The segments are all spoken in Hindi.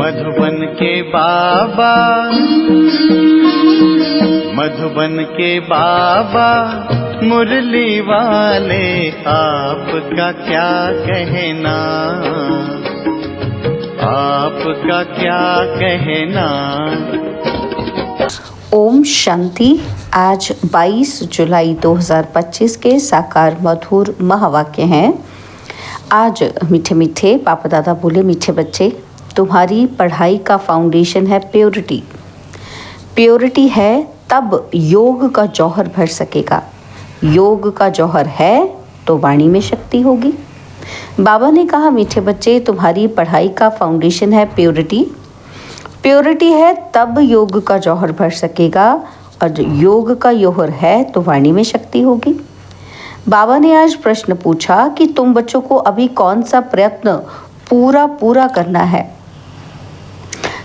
मधुबन के बाबा, मधुबन के बाबा मुरली वाले, आपका क्या कहना, आपका क्या कहना। ओम शांति। आज 22 जुलाई 2025 के साकार मधुर महावाक्य हैं। आज मीठे मीठे पापा दादा बोले, मीठे बच्चे, तुम्हारी पढ़ाई का फाउंडेशन है प्योरिटी। प्योरिटी है तब योग का जौहर भर सकेगा। योग का जौहर है तो वाणी में शक्ति होगी। बाबा ने कहा, मीठे बच्चे, तुम्हारी पढ़ाई का फाउंडेशन है प्योरिटी। प्योरिटी है तब योग का जौहर भर सकेगा, और योग का जौहर है तो वाणी में शक्ति होगी। बाबा ने आज प्रश्न पूछा कि तुम बच्चों को अभी कौन सा प्रयत्न पूरा करना है।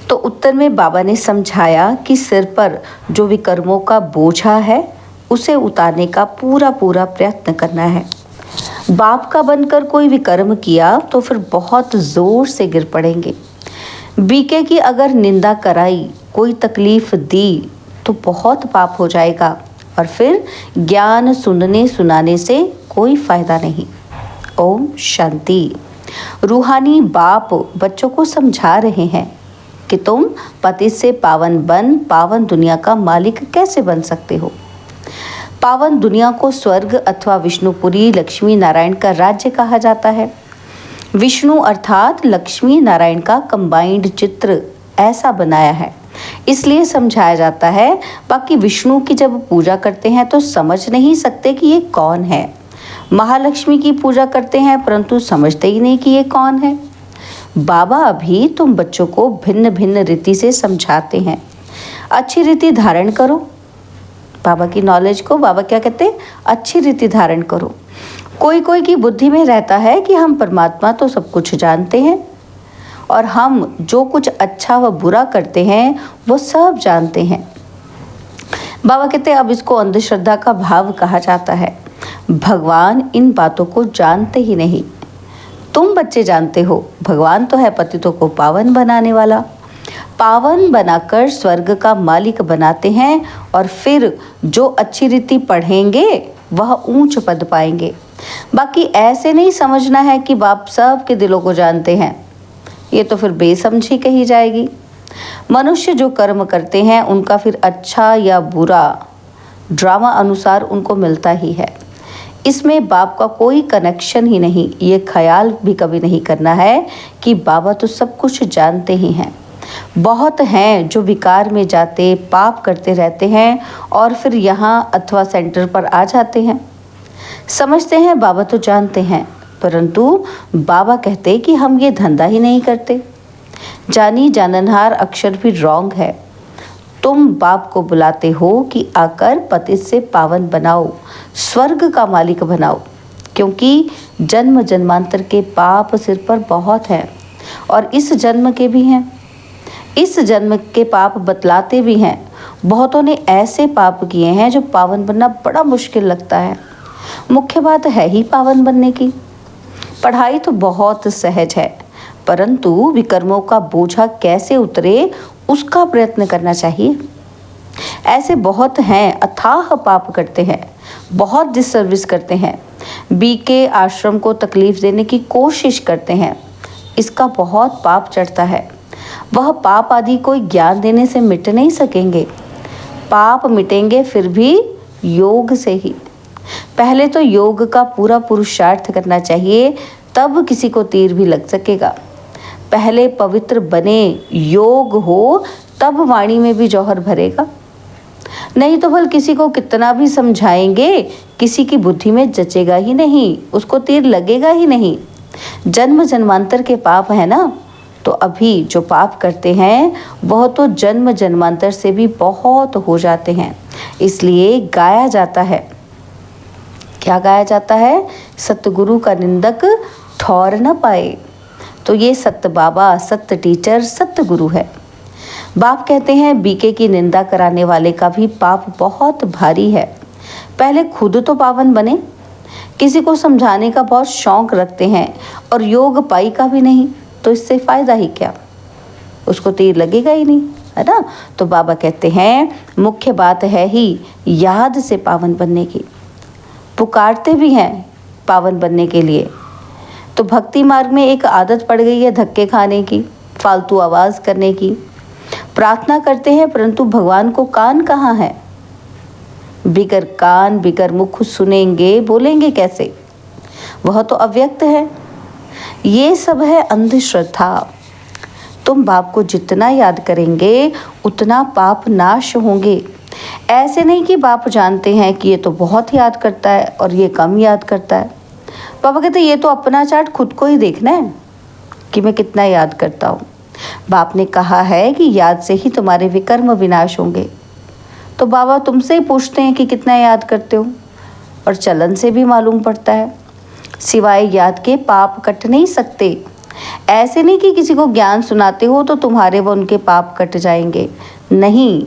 तो उत्तर में बाबा ने समझाया कि सिर पर जो विकर्मों का बोझा है उसे उतारने का पूरा प्रयत्न करना है। बाप का बनकर कोई विकर्म किया तो फिर बहुत जोर से गिर पड़ेंगे। बीके की अगर निंदा कराई, कोई तकलीफ दी तो बहुत पाप हो जाएगा, और फिर ज्ञान सुनने सुनाने से कोई फायदा नहीं। ओम शांति। रूहानी बाप बच्चों को समझा रहे हैं कि तुम पतित से पावन बन पावन दुनिया का मालिक कैसे बन सकते हो। पावन दुनिया को स्वर्ग अथवा विष्णुपुरी लक्ष्मी नारायण का राज्य कहा जाता है। विष्णु अर्थात लक्ष्मी नारायण का कंबाइंड चित्र ऐसा बनाया है, इसलिए समझाया जाता है। बाकी विष्णु की जब पूजा करते हैं तो समझ नहीं सकते कि ये कौन है। महालक्ष्मी की पूजा करते हैं परंतु समझते ही नहीं कि ये कौन है। बाबा अभी तुम बच्चों को भिन्न भिन्न रीति से समझाते हैं। अच्छी रीति धारण करो। बाबा की नॉलेज को बाबा क्या कहते हैं? अच्छी रीति धारण करो। कोई की बुद्धि में रहता है कि हम परमात्मा तो सब कुछ जानते हैं, और हम जो कुछ अच्छा व बुरा करते हैं वो सब जानते हैं। बाबा कहते हैं अब इसको अंधश्रद्धा का भाव कहा जाता है। भगवान इन बातों को जानते ही नहीं। तुम बच्चे जानते हो, भगवान तो है पतितों को पावन बनाने वाला। पावन बनाकर स्वर्ग का मालिक बनाते हैं, और फिर जो अच्छी रीति पढ़ेंगे वह ऊंच पद पाएंगे। बाकी ऐसे नहीं समझना है कि बाप सब के दिलों को जानते हैं, ये तो फिर बेसमझी कही जाएगी। मनुष्य जो कर्म करते हैं उनका फिर अच्छा या बुरा ड्रामा अनुसार उनको मिलता ही है। इसमें बाप का कोई कनेक्शन ही नहीं। ये ख्याल भी कभी नहीं करना है कि बाबा तो सब कुछ जानते ही हैं। बहुत हैं जो विकार में जाते पाप करते रहते हैं और फिर यहाँ अथवा सेंटर पर आ जाते हैं। समझते हैं बाबा तो जानते हैं, परंतु बाबा कहते कि हम ये धंधा ही नहीं करते। जानी जाननहार अक्षर भी रॉन्ग है। तुम बाप को बुलाते हो कि आकर पतित से पावन बनाओ, स्वर्ग का मालिक बनाओ, क्योंकि जन्म जन्मांतर के पाप सिर पर बहुत हैं, और इस जन्म के भी हैं। इस जन्म के पाप बतलाते भी हैं। बहुतों ने ऐसे पाप किए हैं जो पावन बनना बड़ा मुश्किल लगता है। मुख्य बात है ही पावन बनने की। पढ़ाई तो बहुत सहज है, परंतु विकर्मों का बोझा कैसे उतरे उसका प्रयत्न करना चाहिए। ऐसे बहुत हैं, अथाह पाप करते हैं, बहुत डिसर्विस करते हैं, बीके आश्रम को तकलीफ देने की कोशिश करते हैं। इसका बहुत पाप चढ़ता है। वह पाप आदि कोई ज्ञान देने से मिट नहीं सकेंगे। पाप मिटेंगे फिर भी योग से ही। पहले तो योग का पूरा पुरुषार्थ करना चाहिए, तब किसी को तीर भी लग सकेगा। पहले पवित्र बने, योग हो, तब वाणी में भी जौहर भरेगा। नहीं तो भल किसी को कितना भी समझाएंगे, किसी की बुद्धि में जचेगा ही नहीं, उसको तीर लगेगा ही नहीं। जन्म जन्मांतर के पाप है ना, तो अभी जो पाप करते हैं वह तो जन्म जन्मांतर से भी बहुत हो जाते हैं। इसलिए गाया जाता है, क्या गाया जाता है? सतगुरु का निंदक ठौर न पाए। तो ये सत्य बाबा, सत्य टीचर, सत्य गुरु है। बाप कहते हैं बीके की निंदा कराने वाले का भी पाप बहुत भारी है। पहले खुद तो पावन बने। किसी को समझाने का बहुत शौक रखते हैं और योग पाई का भी नहीं, तो इससे फायदा ही क्या। उसको तीर लगेगा ही नहीं, है ना। तो बाबा कहते हैं मुख्य बात है ही याद से पावन बनने की। पुकारते भी हैं पावन बनने के लिए। तो भक्ति मार्ग में एक आदत पड़ गई है धक्के खाने की, फालतू आवाज़ करने की। प्रार्थना करते हैं परंतु भगवान को कान कहाँ है। बिगर कान बिगर मुख सुनेंगे बोलेंगे कैसे, वह तो अव्यक्त है। ये सब है अंधश्रद्धा। तुम बाप को जितना याद करेंगे उतना पाप नाश होंगे। ऐसे नहीं कि बाप जानते हैं कि ये तो बहुत याद करता है और ये कम याद करता है। पापा कहते ये तो अपना चार्ट खुद को ही देखना है कि मैं कितना याद करता हूँ। बाप ने कहा है कि याद से ही तुम्हारे विकर्म विनाश होंगे। तो बाबा तुमसे ही पूछते हैं कि कितना याद करते हो, और चलन से भी मालूम पड़ता है। सिवाय याद के पाप कट नहीं सकते। ऐसे नहीं कि किसी को ज्ञान सुनाते हो तो तुम्हारे व उनके पाप कट जाएंगे, नहीं।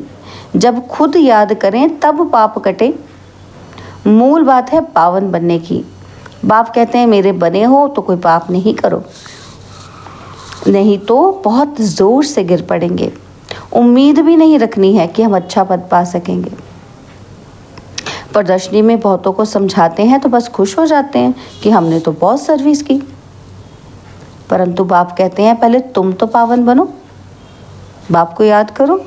जब खुद याद करें तब पाप कटे। मूल बात है पावन बनने की। बाप कहते हैं मेरे बने हो तो कोई पाप नहीं करो, नहीं तो बहुत ज़ोर से गिर पड़ेंगे। उम्मीद भी नहीं रखनी है कि हम अच्छा पद पा सकेंगे। प्रदर्शनी में बहुतों को समझाते हैं तो बस खुश हो जाते हैं कि हमने तो बहुत सर्विस की। परंतु बाप कहते हैं पहले तुम तो पावन बनो, बाप को याद करो।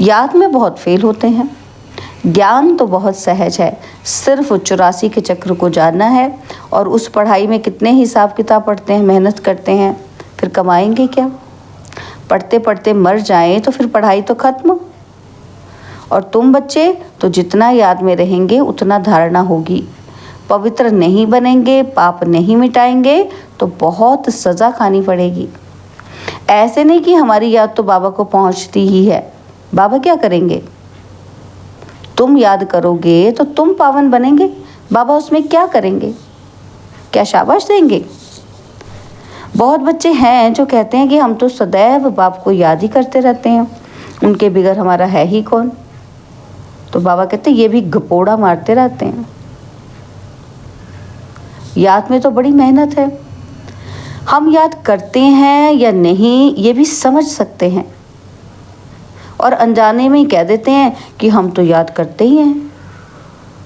याद में बहुत फेल होते हैं। ज्ञान तो बहुत सहज है, सिर्फ 84 के चक्र को जानना है। और उस पढ़ाई में कितने हिसाब किताब पढ़ते हैं, मेहनत करते हैं, फिर कमाएंगे क्या। पढ़ते पढ़ते मर जाएं तो फिर पढ़ाई तो खत्म। और तुम बच्चे तो जितना याद में रहेंगे उतना धारणा होगी। पवित्र नहीं बनेंगे, पाप नहीं मिटाएंगे तो बहुत सज़ा खानी पड़ेगी। ऐसे नहीं कि हमारी याद तो बाबा को पहुंचती ही है। बाबा क्या करेंगे, तुम याद करोगे तो तुम पावन बनेंगे। बाबा उसमें क्या करेंगे, क्या शाबाश देंगे। बहुत बच्चे हैं जो कहते हैं कि हम तो सदैव बाप को याद ही करते रहते हैं, उनके बिगर हमारा है ही कौन। तो बाबा कहते हैं ये भी गपोड़ा मारते रहते हैं। याद में तो बड़ी मेहनत है। हम याद करते हैं या नहीं ये भी समझ सकते हैं, और अनजाने में ही कह देते हैं कि हम तो याद करते ही हैं।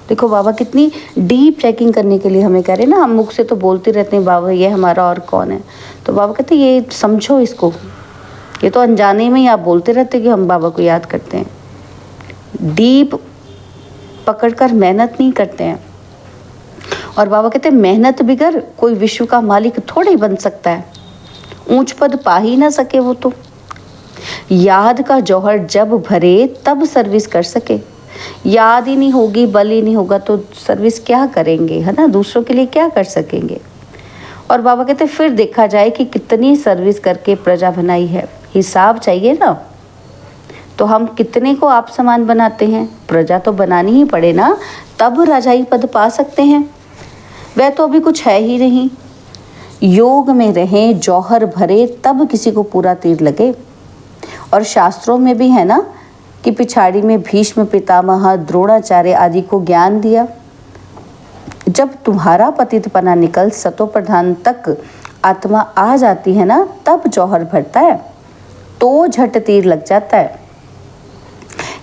देखो बाबा कितनी डीप चेकिंग करने के लिए हमें कह रहे हैं ना। हम मुख से तो बोलते रहते हैं बाबा ये हमारा और कौन है। तो बाबा कहते हैं ये समझो इसको, ये तो अनजाने में ही आप बोलते रहते कि हम बाबा को याद करते हैं। डीप पकड़कर मेहनत नहीं करते हैं। और बाबा कहते हैं मेहनत बिगर कोई विश्व का मालिक थोड़े ही बन सकता है, ऊंच पद पा ही ना सके वो तो। याद का जौहर जब भरे तब सर्विस कर सके। याद ही नहीं होगी, बल ही नहीं होगा तो सर्विस क्या करेंगे, है ना। दूसरों के लिए क्या कर सकेंगे। और बाबा कहते फिर देखा जाए कि कितनी सर्विस करके प्रजा बनाई है। हिसाब चाहिए ना। तो हम कितने को आप समान बनाते हैं, प्रजा तो बनानी ही पड़े ना, तब राजाई पद पा सकते हैं। वह तो अभी कुछ है ही नहीं। योग में रहें, जौहर भरे, तब किसी को पूरा तीर लगे। और शास्त्रों में भी है ना कि पिछाड़ी में भीष्म पितामह, द्रोणाचार्य आदि को ज्ञान दिया। जब तुम्हारा पतितपना निकल सतो प्रधान तक आत्मा आ जाती है ना, तब जौहर भरता है, तो झट तीर लग जाता है।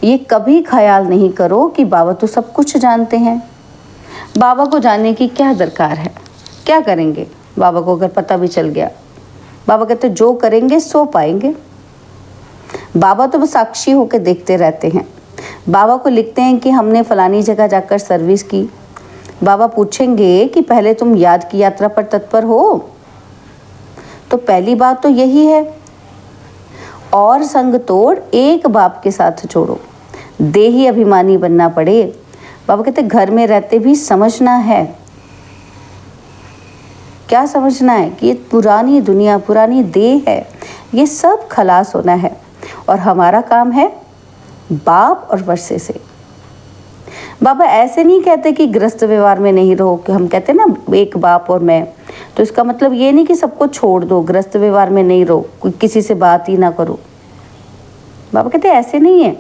ये कभी ख्याल नहीं करो कि बाबा तो सब कुछ जानते हैं। बाबा को जानने की क्या दरकार है, क्या करेंगे बाबा को अगर पता भी चल गया। बाबा कहते जो करेंगे सो पाएंगे। बाबा तो बस साक्षी होकर देखते रहते हैं। बाबा को लिखते हैं कि हमने फलानी जगह जाकर सर्विस की। बाबा पूछेंगे कि पहले तुम याद की यात्रा पर तत्पर हो। तो पहली बात तो यही है, और संग तोड़ एक बाप के साथ जोड़ो। देही अभिमानी बनना पड़े। बाबा कहते घर में रहते भी समझना है। क्या समझना है कि ये पुरानी दुनिया, पुरानी देह है, ये सब खलास होना है। और हमारा काम है बाप और वर्षे से। बाबा ऐसे नहीं कहते कि ग्रस्त व्यवहार में नहीं रहो, कि हम कहते हैं ना एक बाप और मैं, तो इसका मतलब ये नहीं कि सबको छोड़ दो, ग्रस्त व्यवहार में नहीं रहो, कोई किसी से बात ही ना करो। बाबा कहते ऐसे नहीं है।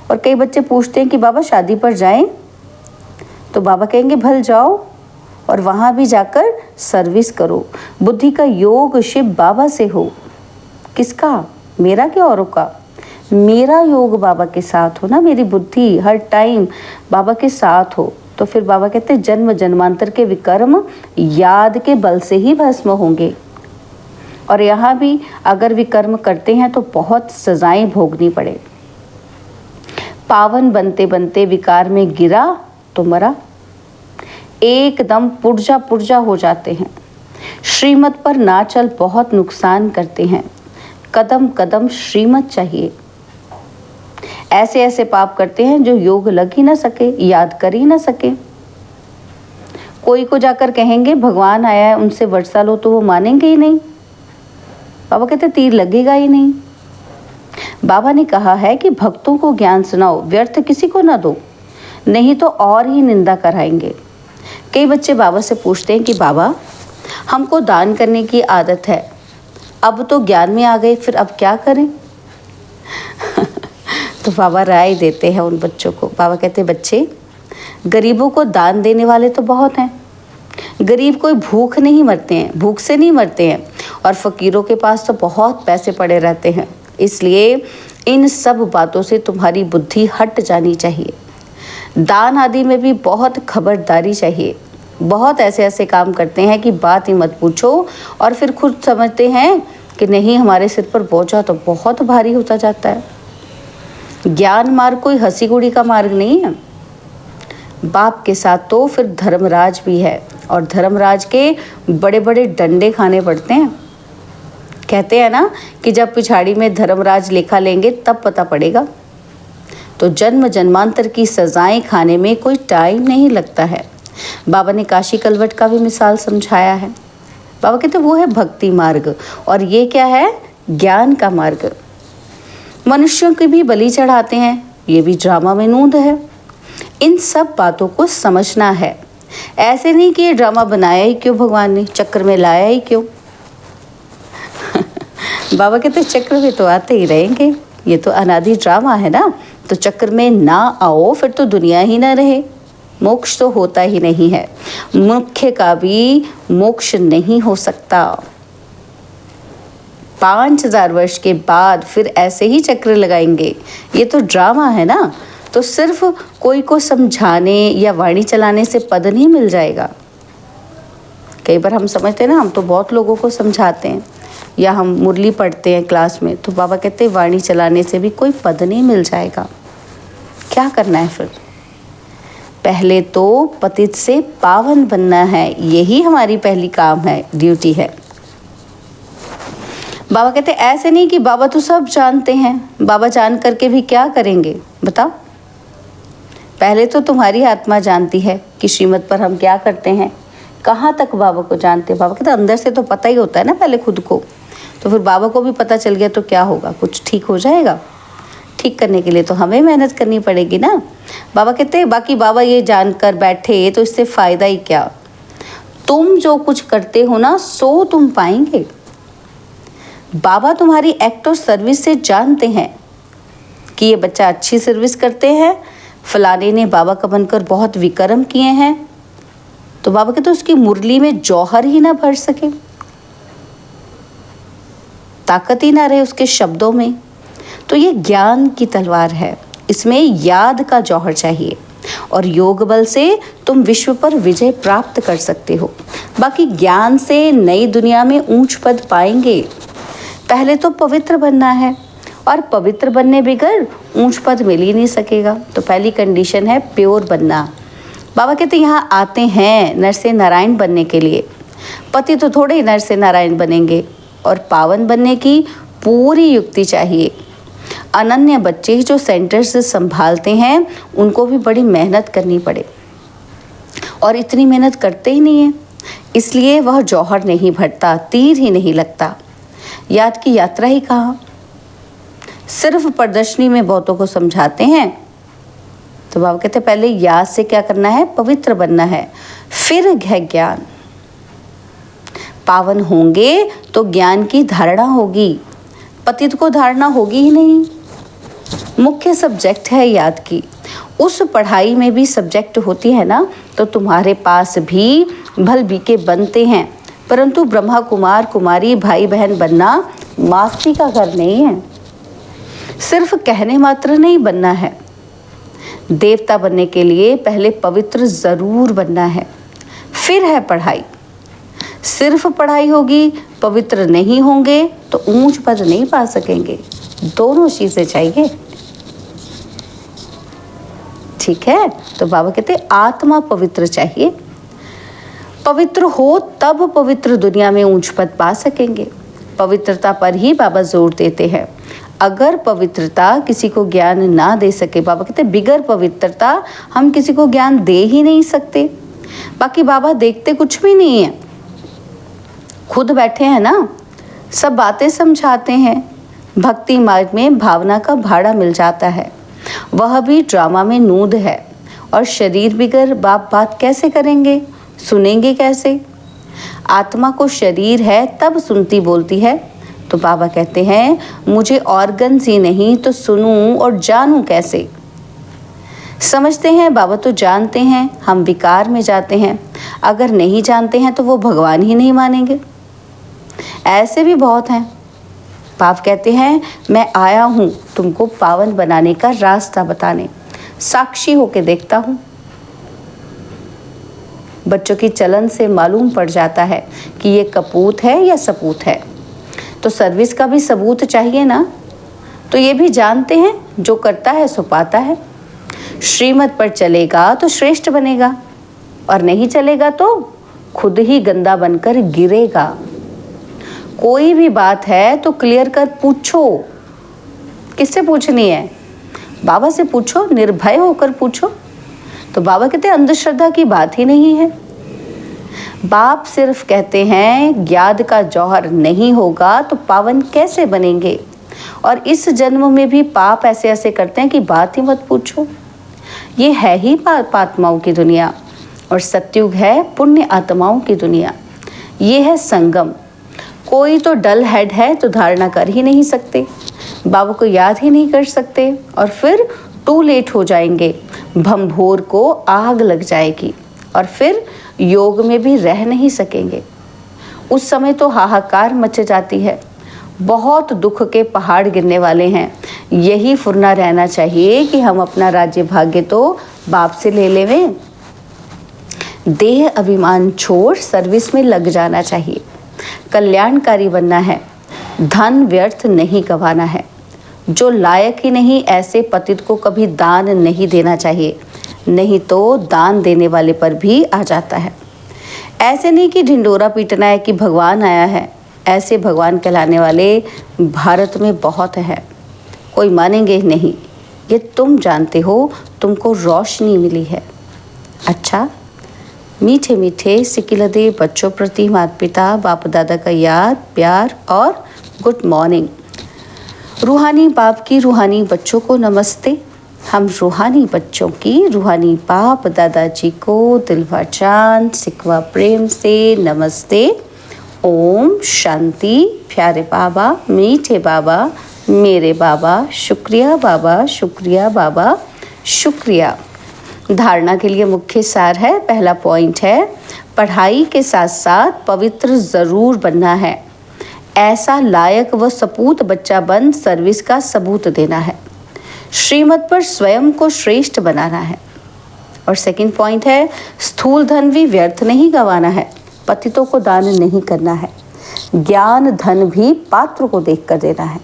और कई बच्चे पूछते हैं कि बाबा शादी पर जाएं, तो बाबा कहेंगे भल जाओ और वहाँ भी जाकर सर्विस करो। बुद्धि का योग शिव बाबा से हो, किसका? मेरा कि औरों का? मेरा योग बाबा के साथ हो ना, मेरी बुद्धि हर टाइम बाबा के साथ हो, तो फिर बाबा कहते हैं जन्म जन्मांतर के विकर्म याद के बल से ही भस्म होंगे। और यहाँ भी अगर विकर्म करते हैं तो बहुत सजाएं भोगनी पड़े। पावन बनते बनते विकार में गिरा तो मरा, एकदम पुर्जा पुर्जा हो जाते हैं। श्रीमत पर ना चल बहुत नुकसान करते हैं, कदम कदम श्रीमत चाहिए। ऐसे ऐसे पाप करते हैं जो योग लग ही ना सके, याद कर ही ना सके। कोई को जाकर कहेंगे भगवान आया है उनसे वर्षा लो, तो वो मानेंगे ही नहीं। बाबा कहते तीर लगेगा ही नहीं। बाबा ने कहा है कि भक्तों को ज्ञान सुनाओ, व्यर्थ किसी को ना दो, नहीं तो और ही निंदा कराएंगे। कई बच्चे बाबा से पूछते हैं कि बाबा हमको दान करने की आदत है, अब तो ज्ञान में आ गए, फिर अब क्या करें? तो बाबा राय देते हैं उन बच्चों को। बाबा कहते बच्चे, गरीबों को दान देने वाले तो बहुत हैं। गरीब कोई भूख नहीं मरते हैं, भूख से नहीं मरते हैं, और फकीरों के पास तो बहुत पैसे पड़े रहते हैं। इसलिए इन सब बातों से तुम्हारी बुद्धि हट जानी चाहिए। दान आदि में भी बहुत खबरदारी चाहिए। बहुत ऐसे ऐसे काम करते हैं कि बात ही मत पूछो, और फिर खुद समझते हैं कि नहीं हमारे सिर पर बोझा तो बहुत भारी होता जाता है। ज्ञान मार्ग कोई हंसी गुड़ी का मार्ग नहीं है। बाप के साथ तो फिर धर्मराज भी है, और धर्मराज के बड़े बड़े डंडे खाने पड़ते हैं। कहते हैं ना कि जब पिछाड़ी में धर्मराज लेखा लेंगे तब पता पड़ेगा। तो जन्म जन्मांतर की सजाएं खाने में कोई टाइम नहीं लगता है। बाबा ने काशी कलवट का भी मिसाल समझाया है। बाबा कहते वो है भक्ति मार्ग, और ये क्या है? ज्ञान का मार्ग। मनुष्यों की भी बलि चढ़ाते हैं, ये भी ड्रामा में नूंद है। इन सब बातों को समझना है। ऐसे नहीं कि ये ड्रामा बनाया ही क्यों भगवान ने, चक्र में लाया ही क्यों। बाबा कहते चक्र में तो आते ही रहेंगे, ये तो अनादि ड्रामा है ना, तो चक्र में ना आओ फिर तो दुनिया ही ना रहे। मोक्ष तो होता ही नहीं है, मुख्य का भी मोक्ष नहीं हो सकता। 5000 वर्ष के बाद फिर ऐसे ही चक्र लगाएंगे, ये तो ड्रामा है ना। तो सिर्फ कोई को समझाने या वाणी चलाने से पद नहीं मिल जाएगा। कई बार हम समझते हैं ना, हम तो बहुत लोगों को समझाते हैं, या हम मुरली पढ़ते हैं क्लास में, तो बाबा कहते हैं वाणी चलाने से भी कोई पद नहीं मिल जाएगा। क्या करना है फिर? पहले तो पतित से पावन बनना है, यही हमारी पहली काम है, ड्यूटी है। बाबा कहते ऐसे नहीं कि बाबा तो सब जानते हैं, बाबा जान करके भी क्या करेंगे बताओ। पहले तो तुम्हारी आत्मा जानती है कि श्रीमत पर हम क्या करते हैं, कहाँ तक बाबा को जानते हैं। बाबा कहते अंदर से तो पता ही होता है ना पहले खुद को, तो फिर बाबा को भी पता चल गया तो क्या होगा, कुछ ठीक हो जाएगा। ठीक करने के लिए तो हमें मेहनत करनी पड़ेगी ना। बाबा कहते हैं बाकी बाबा ये जानकर बैठे तो इससे फ़ायदा ही क्या। तुम जो कुछ करते हो ना सो तुम पाएंगे। बाबा तुम्हारी एक्ट और सर्विस से जानते हैं कि ये बच्चा अच्छी सर्विस करते हैं, फलाने ने बाबा का बनकर बहुत विक्रम किए हैं, तो बाबा कहते उसकी मुरली में जौहर ही ना भर सके, ताकत ही ना रहे उसके शब्दों में। तो ये ज्ञान की तलवार है, इसमें याद का जौहर चाहिए, और योग बल से तुम विश्व पर विजय प्राप्त कर सकते हो। बाकी ज्ञान से नई दुनिया में ऊंच पद पाएंगे। पहले तो पवित्र बनना है, और पवित्र बनने बगैर ऊंच पद मिल ही नहीं सकेगा। तो पहली कंडीशन है प्योर बनना। बाबा कहते यहाँ आते हैं नर से नारायण बनने के लिए, पति तो थोड़े ही नर से नारायण बनेंगे, और पावन बनने की पूरी युक्ति चाहिए। अनन्य बच्चे जो सेंटर से संभालते हैं उनको भी बड़ी मेहनत करनी पड़े, और इतनी मेहनत करते ही नहीं है, इसलिए वह जौहर नहीं भरता, तीर ही नहीं लगता। याद की यात्रा ही कहाँ, सिर्फ प्रदर्शनी में बहुतों को समझाते हैं। तो बाबा कहते पहले याद से क्या करना है, पवित्र बनना है, फिर है ज्ञान। पावन होंगे तो ज्ञान की धारणा होगी, पतित को धारणा होगी ही नहीं। मुख्य सब्जेक्ट है याद की, उस पढ़ाई में भी सब्जेक्ट होती है ना, तो तुम्हारे पास भी भल बीके बनते हैं, परंतु ब्रह्मा कुमार कुमारी भाई बहन बनना मास्ती का घर नहीं है। सिर्फ कहने मात्र नहीं बनना है। देवता बनने के लिए पहले पवित्र जरूर बनना है, फिर है पढ़ाई। सिर्फ पढ़ाई होगी, पवित्र नहीं होंगे तो ऊंच पद नहीं पा सकेंगे। दोनों चीजें चाहिए। ठीक है, तो बाबा कहते आत्मा पवित्र चाहिए। पवित्र हो तब पवित्र दुनिया में ऊंच पद पा सकेंगे। पवित्रता पर ही बाबा जोर देते हैं। अगर पवित्रता किसी को ज्ञान ना दे सके, बाबा कहते बिगर पवित्रता हम किसी को ज्ञान दे ही नहीं सकते। बाकी बाबा देखते कुछ भी नहीं है, खुद बैठे हैं ना, सब बातें समझाते हैं। भक्ति मार्ग में भावना का भाड़ा मिल जाता है, वह भी ड्रामा में नूद है। और शरीर बिगर बाप बात कैसे करेंगे, सुनेंगे कैसे? आत्मा को शरीर है तब सुनती बोलती है। तो बाबा कहते हैं मुझे ऑर्गन्स ही नहीं तो सुनूं और जानूं कैसे? समझते हैं बाबा तो जानते हैं, हम विकार में जाते हैं। अगर नहीं जानते हैं तो वो भगवान ही नहीं मानेंगे। ऐसे भी बहुत हैं। बाप कहते हैं मैं आया हूँ तुमको पावन बनाने का रास्ता बताने, साक्षी होके देखता हूँ। बच्चों की चलन से मालूम पड़ जाता है कि ये कपूत है या सपूत है। तो सर्विस का भी सबूत चाहिए ना। तो ये भी जानते हैं जो करता है सो पाता है। श्रीमत पर चलेगा तो श्रेष्ठ बनेगा, और नहीं चलेगा तो खुद ही गंदा बनकर गिरेगा। कोई भी बात है तो क्लियर कर पूछो। किससे पूछनी है? बाबा से पूछो, निर्भय होकर पूछो। तो बाबा कहते हैं अंधश्रद्धा की बात ही नहीं है। बाप सिर्फ कहते हैं ज्ञान का जौहर नहीं होगा तो पावन कैसे बनेंगे। और इस जन्म में भी पाप ऐसे ऐसे करते हैं कि बात ही मत पूछो। ये है ही पापात्माओं की दुनिया, और सत्युग है पुण्य आत्माओं की दुनिया। ये है संगम। कोई तो डल हेड है तो धारणा कर ही नहीं सकते, बाबा को याद ही नहीं कर सकते, और फिर टू लेट हो जाएंगे। भंभोर को आग लग जाएगी और फिर योग में भी रह नहीं सकेंगे। उस समय तो हाहाकार मच जाती है। बहुत दुख के पहाड़ गिरने वाले हैं। यही फुरना रहना चाहिए कि हम अपना राज्य भाग्य तो बाप से ले लेवें। देह अभिमान छोड़ सर्विस में लग जाना चाहिए। कल्याणकारी बनना है, धन व्यर्थ नहीं गंवाना है। जो लायक ही नहीं ऐसे पतित को कभी दान नहीं देना चाहिए, नहीं तो दान देने वाले पर भी आ जाता है। ऐसे नहीं कि ढिंडोरा पीटना है कि भगवान आया है। ऐसे भगवान कहलाने वाले भारत में बहुत हैं। कोई मानेंगे नहीं, ये तुम जानते हो, तुमको रोशनी मिली है। अच्छा, मीठे मीठे सिकिलदे बच्चों प्रति माता पिता बाप दादा का याद प्यार और गुड मॉर्निंग। रूहानी बाप की रूहानी बच्चों को नमस्ते। हम रूहानी बच्चों की रूहानी बाप दादाजी को दिलवा चांद सिकवा प्रेम से नमस्ते। ओम शांति। प्यारे बाबा, मीठे बाबा, मेरे बाबा, शुक्रिया बाबा, शुक्रिया बाबा, शुक्रिया। धारणा के लिए मुख्य सार है, पहला पॉइंट है पढ़ाई के साथ साथ पवित्र ज़रूर बनना है। ऐसा लायक व सपूत बच्चा बन सर्विस का सबूत देना है। श्रीमत पर स्वयं को श्रेष्ठ बनाना है। और सेकंड पॉइंट है स्थूल धन भी व्यर्थ नहीं गंवाना है। पतितों को दान नहीं करना है। ज्ञान धन भी पात्र को देख कर देना है।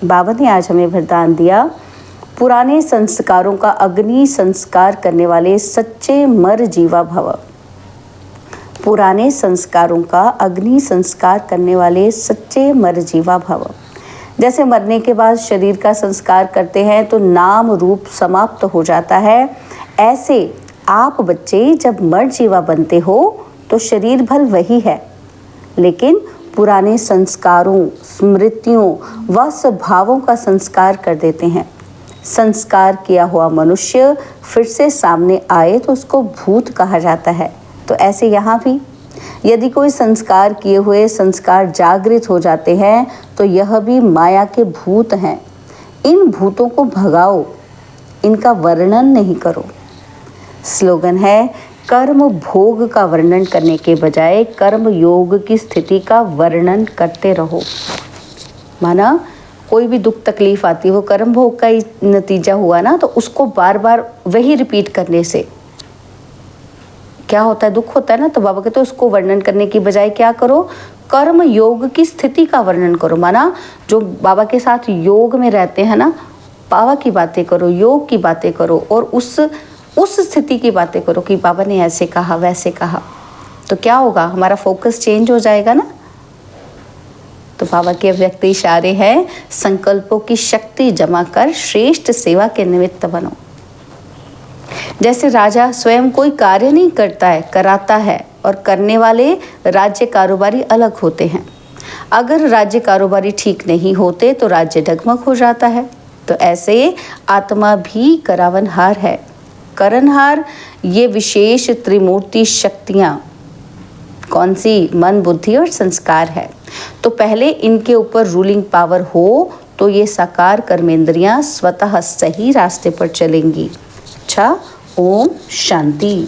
बाबा ने आज हमें वरदान दिया, पुराने संस्कारों का अग्नि संस्कार करने वाले सच्चे मर जीवा भव। पुराने संस्कारों का अग्नि संस्कार करने वाले सच्चे मर जीवा भव। जैसे मरने के बाद शरीर का संस्कार करते हैं तो नाम रूप समाप्त हो जाता है, ऐसे आप बच्चे जब मर जीवा बनते हो तो शरीर भल वही है, लेकिन पुराने संस्कारों, स्मृतियों व स्वभावों का संस्कार कर देते हैं। संस्कार किया हुआ मनुष्य फिर से सामने आए तो उसको भूत कहा जाता है। तो ऐसे यहाँ भी यदि कोई संस्कार किए हुए संस्कार जागृत हो जाते हैं तो यह भी माया के भूत हैं। इन भूतों को भगाओ, इनका वर्णन नहीं करो। स्लोगन है कर्म भोग का वर्णन करने के बजाय कर्म योग की स्थिति का वर्णन करते रहो। माना कोई भी दुख तकलीफ आती है वो कर्म भोग का ही नतीजा हुआ ना, तो उसको बार बार वही रिपीट करने से क्या होता है, दुख होता है ना। तो बाबा कहते उसको वर्णन करने की बजाय क्या करो, कर्म योग की स्थिति का वर्णन करो। माना जो बाबा के साथ योग में रहते हैं ना, बाबा की बातें करो, योग की बातें करो और उस स्थिति की बातें करो कि बाबा ने ऐसे कहा वैसे कहा, तो क्या होगा, हमारा फोकस चेंज हो जाएगा ना। तो बाबा के व्यक्त इशारे हैं, संकल्पों की शक्ति जमा कर श्रेष्ठ सेवा के निमित्त बनो। जैसे राजा स्वयं कोई कार्य नहीं करता है, कराता है, और करने वाले राज्य कारोबारी अलग होते हैं। अगर राज्य कारोबारी ठीक नहीं होते तो राज्य डगमग हो जाता है। तो ऐसे आत्मा भी करावनहार है। करनहार ये विशेष त्रिमूर्ति शक्तियाँ कौन सी, मन बुद्धि और संस्कार है। तो पहले इनके ऊपर रूलिंग पावर हो तो ये साकार कर्मेंद्रियां स्वतः सही रास्ते पर चलेंगी। अच्छा, ओम शांति।